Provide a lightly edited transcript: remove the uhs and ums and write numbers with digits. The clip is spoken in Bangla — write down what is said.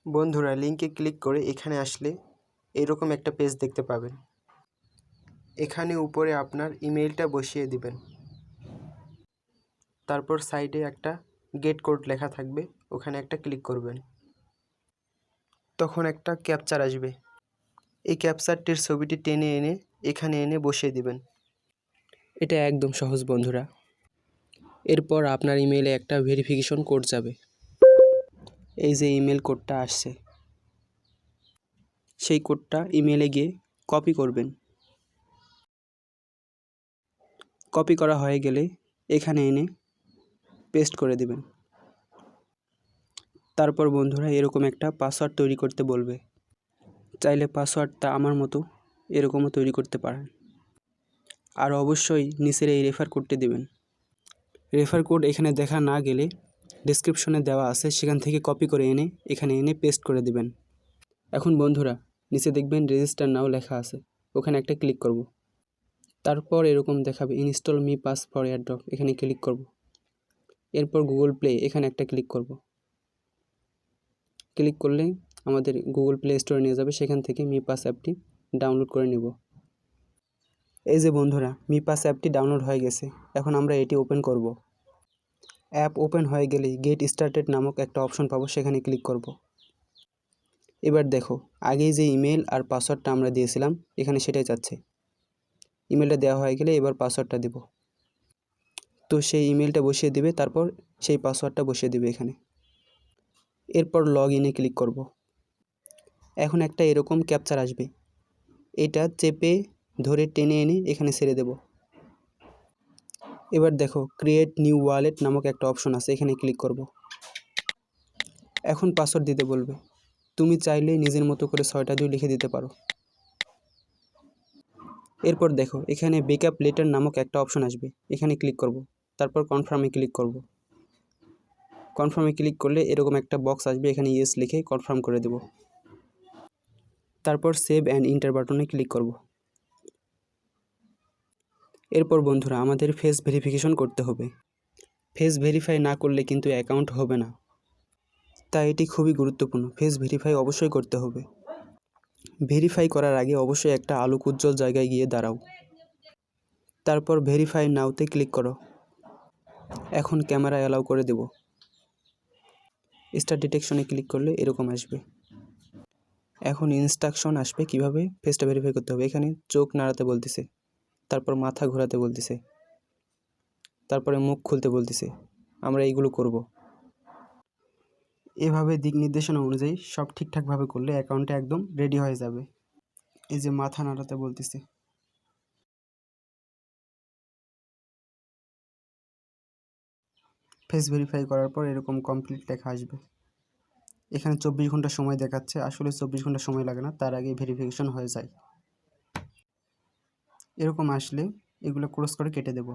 বন্ধুরা, লিঙ্কে ক্লিক করে এখানে আসলে এরকম একটা পেজ দেখতে পাবেন। এখানে উপরে আপনার ইমেইলটা বসিয়ে দিবেন। তারপর সাইডে একটা গেট কোড লেখা থাকবে, ওখানে একটা ক্লিক করবেন। তখন একটা ক্যাপচার আসবে। এই ক্যাপচারটির ছবিটি টেনে এনে এখানে এনে বসিয়ে দিবেন। এটা একদম সহজ বন্ধুরা। এরপর আপনার ইমেইলে একটা ভেরিফিকেশন কোড যাবে। এই যে ইমেল কোডটা আসছে, সেই কোডটা ইমেলে গিয়ে কপি করবেন। কপি করা হয়ে গেলে এখানে এনে পেস্ট করে দিবেন। তারপর বন্ধুরা এরকম একটা পাসওয়ার্ড তৈরি করতে বলবে। চাইলে পাসওয়ার্ডটা আমার মতো এরকমও তৈরি করতে পারেন। আর অবশ্যই নিচের এই রেফার কোডটি দেবেন। রেফার কোড এখানে দেখা না গেলে ডেসক্রিপশনে দেওয়া আছে, সেখান থেকে কপি করে এনে এখানে এনে পেস্ট করে দিবেন। এখন বন্ধুরা নিচে দেখবেন রেজিস্টার নাও লেখা আছে, ওখানে একটা ক্লিক করব। তারপর এরকম দেখাবে install me pass for airdrop, এখানে ক্লিক করব। এরপর গুগল প্লে, এখানে একটা ক্লিক করব। ক্লিক করলে আমাদের গুগল প্লে স্টোরে নিয়ে যাবে, সেখান থেকে মি পাস অ্যাপটি ডাউনলোড করে নেব। এই যে বন্ধুরা মি পাস অ্যাপটি ডাউনলোড হয়ে গেছে। এখন আমরা এটি ওপেন করব। অ্যাপ ওপেন হয়ে গেলেই গেট স্টার্টেড নামক একটা অপশন পাবো, সেখানে ক্লিক করব। এবার দেখো আগেই যে ইমেল আর পাসওয়ার্ডটা আমরা দিয়েছিলাম এখানে সেটাই যাচ্ছে। ইমেলটা দেওয়া হয়ে গেলে এবার পাসওয়ার্ডটা দেব। তো সেই ইমেলটা বসিয়ে দিবে, তারপর সেই পাসওয়ার্ডটা বসিয়ে দিবে এখানে। এরপর লগ ইনে ক্লিক করব। এখন একটা এরকম ক্যাপচার আসবে, এটা চেপে ধরে টেনে এনে এখানে ছেড়ে দেব। এবার দেখো ক্রিয়েট নিউ ওয়ালেট নামক একটা অপশন আছে, এখানে ক্লিক করব। এখন পাসওয়ার্ড দিতে বলবে। তুমি চাইলে নিজের মতো করে 6টা 2 লিখে দিতে পারো। এরপর দেখো এখানে ব্যাকআপ লেটার নামক একটা অপশন আসবে, এখানে ক্লিক করব। তারপর কনফার্মে ক্লিক করব। কনফার্মে ক্লিক করলে এরকম একটা বক্স আসবে, এখানে ইয়েস লিখে কনফার্ম করে দেব। তারপর সেভ অ্যান্ড ইন্টার বাটনে ক্লিক করব। এরপর বন্ধুরা আমাদের ফেস ভেরিফিকেশন করতে হবে। ফেস ভেরিফাই না করলে কিন্তু অ্যাকাউন্ট হবে না, তাই এটি খুবই গুরুত্বপূর্ণ। ফেস ভেরিফাই অবশ্যই করতে হবে। ভেরিফাই করার আগে অবশ্যই একটা আলোক উজ্জ্বল জায়গায় গিয়ে দাঁড়াও। তারপর ভেরিফাই নাওতে ক্লিক করো। এখন ক্যামেরা অ্যালাউ করে দেব। স্টার ডিটেকশনে ক্লিক করলে এরকম আসবে। এখন ইনস্ট্রাকশন আসবে কিভাবে ফেসটা ভেরিফাই করতে হবে। এখানে চোখ নাড়াতে বলতেছে, তারপর মাথা ঘোরাতে বলতেছে, তারপরে মুখ খুলতে বলতেছে। আমরা এইগুলো করব। এভাবে দিক নির্দেশনা অনুযায়ী সব ঠিকঠাকভাবে করলে অ্যাকাউন্টটা একদম রেডি হয়ে যাবে। এই যে মাথা নাড়াতে বলতেছে। ফেস ভেরিফাই করার পর এরকম কমপ্লিট লেখা আসবে। এখানে 24 ঘন্টা সময় দেখাচ্ছে, আসলে 24 ঘন্টা সময় লাগে না, তার আগে ভেরিফিকেশন হয়ে যায়। এরকম আসলে এগুলো ক্রস করে কেটে দেব।